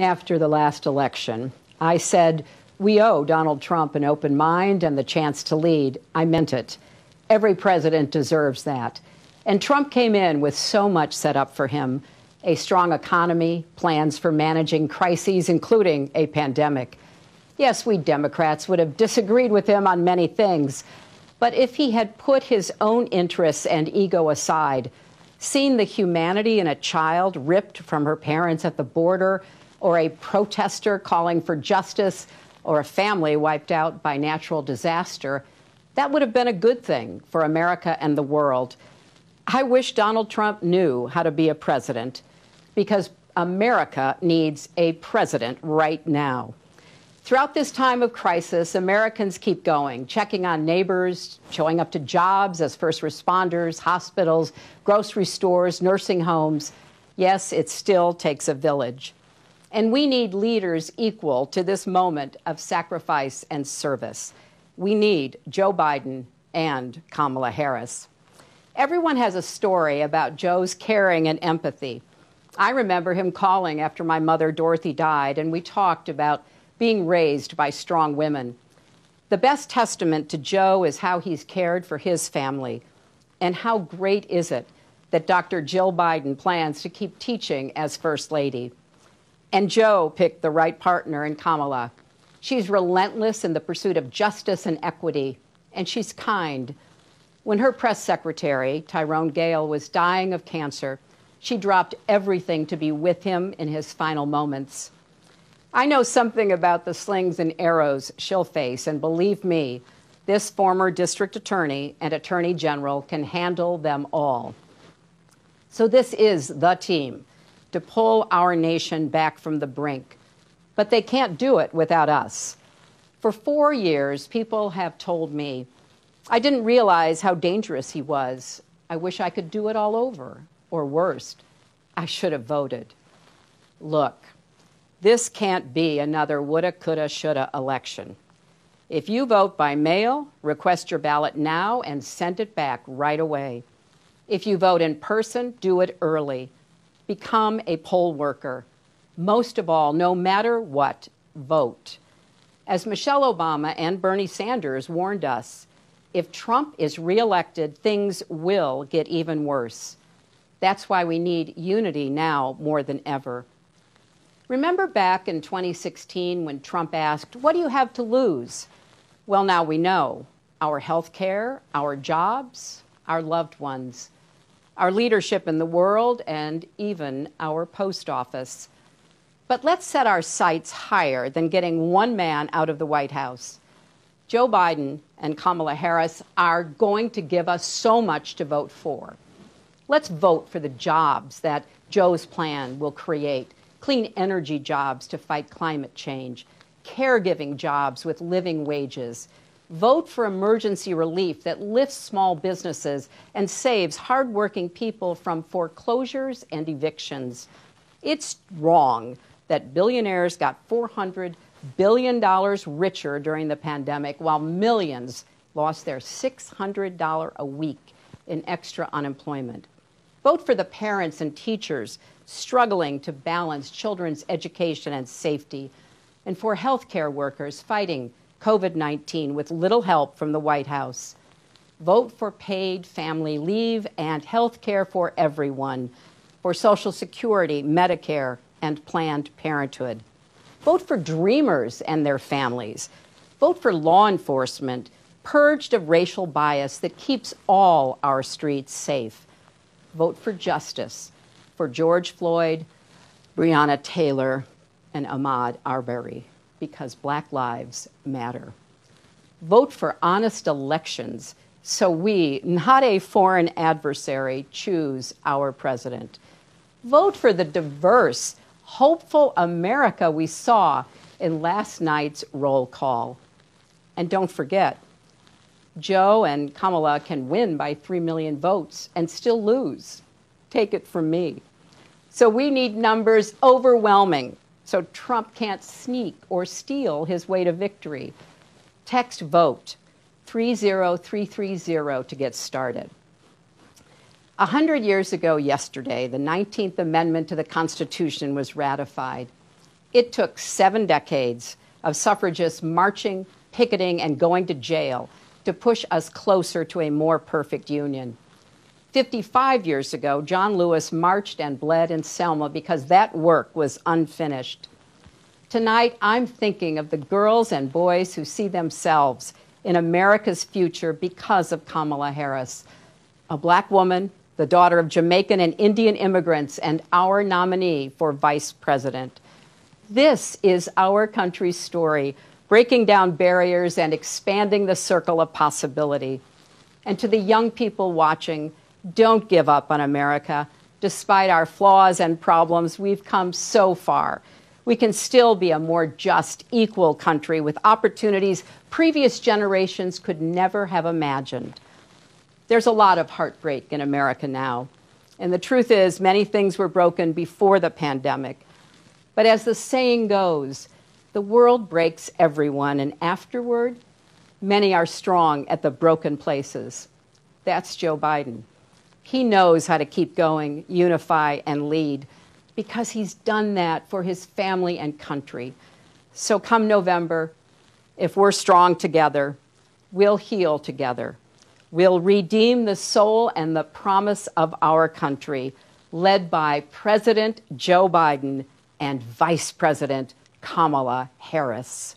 After the last election, I said, we owe Donald Trump an open mind and the chance to lead. I meant it. Every president deserves that. And Trump came in with so much set up for him: a strong economy, plans for managing crises, including a pandemic. Yes, we Democrats would have disagreed with him on many things, but if he had put his own interests and ego aside, seen the humanity in a child ripped from her parents at the border, or a protester calling for justice, or a family wiped out by natural disaster, that would have been a good thing for America and the world. I wish Donald Trump knew how to be a president, because America needs a president right now. Throughout this time of crisis, Americans keep going, checking on neighbors, showing up to jobs as first responders, hospitals, grocery stores, nursing homes. Yes, it still takes a village. And we need leaders equal to this moment of sacrifice and service. We need Joe Biden and Kamala Harris. Everyone has a story about Joe's caring and empathy. I remember him calling after my mother, Dorothy, died, and we talked about being raised by strong women. The best testament to Joe is how he's cared for his family. And how great is it that Dr. Jill Biden plans to keep teaching as First Lady. And Joe picked the right partner in Kamala. She's relentless in the pursuit of justice and equity, and she's kind. When her press secretary, Tyrone Gale, was dying of cancer, she dropped everything to be with him in his final moments. I know something about the slings and arrows she'll face, and believe me, this former district attorney and attorney general can handle them all. So this is the team to pull our nation back from the brink. But they can't do it without us. For 4 years, people have told me, I didn't realize how dangerous he was. I wish I could do it all over. Or worst, I should have voted. Look, this can't be another woulda, coulda, shoulda election. If you vote by mail, request your ballot now and send it back right away. If you vote in person, do it early. Become a poll worker. Most of all, no matter what, vote. As Michelle Obama and Bernie Sanders warned us, if Trump is reelected, things will get even worse. That's why we need unity now more than ever. Remember back in 2016 when Trump asked, what do you have to lose? Well, now we know. Our health care, our jobs, our loved ones, our leadership in the world, and even our post office. But let's set our sights higher than getting one man out of the White House. Joe Biden and Kamala Harris are going to give us so much to vote for. Let's vote for the jobs that Joe's plan will create: clean energy jobs to fight climate change, caregiving jobs with living wages. Vote for emergency relief that lifts small businesses and saves hardworking people from foreclosures and evictions. It's wrong that billionaires got $400 billion richer during the pandemic, while millions lost their $600 a week in extra unemployment. Vote for the parents and teachers struggling to balance children's education and safety, and for healthcare workers fighting COVID-19 with little help from the White House. Vote for paid family leave and health care for everyone, for Social Security, Medicare, and Planned Parenthood. Vote for dreamers and their families. Vote for law enforcement purged of racial bias that keeps all our streets safe. Vote for justice for George Floyd, Breonna Taylor, and Ahmaud Arbery, because Black lives matter. Vote for honest elections so we, not a foreign adversary, choose our president. Vote for the diverse, hopeful America we saw in last night's roll call. And don't forget, Joe and Kamala can win by 3 million votes and still lose. Take it from me. So we need numbers overwhelming, so Trump can't sneak or steal his way to victory. Text VOTE 30330 to get started. 100 years ago yesterday, the 19th Amendment to the Constitution was ratified. It took 7 decades of suffragists marching, picketing, and going to jail to push us closer to a more perfect union. 55 years ago, John Lewis marched and bled in Selma because that work was unfinished. Tonight, I'm thinking of the girls and boys who see themselves in America's future because of Kamala Harris, a Black woman, the daughter of Jamaican and Indian immigrants, and our nominee for vice president. This is our country's story, breaking down barriers and expanding the circle of possibility. And to the young people watching, don't give up on America. Despite our flaws and problems, we've come so far. We can still be a more just, equal country with opportunities previous generations could never have imagined. There's a lot of heartbreak in America now. And the truth is, many things were broken before the pandemic. But as the saying goes, the world breaks everyone, and afterward, many are strong at the broken places. That's Joe Biden. He knows how to keep going, unify, and lead, because he's done that for his family and country. So come November, if we're strong together, we'll heal together. We'll redeem the soul and the promise of our country, led by President Joe Biden and Vice President Kamala Harris.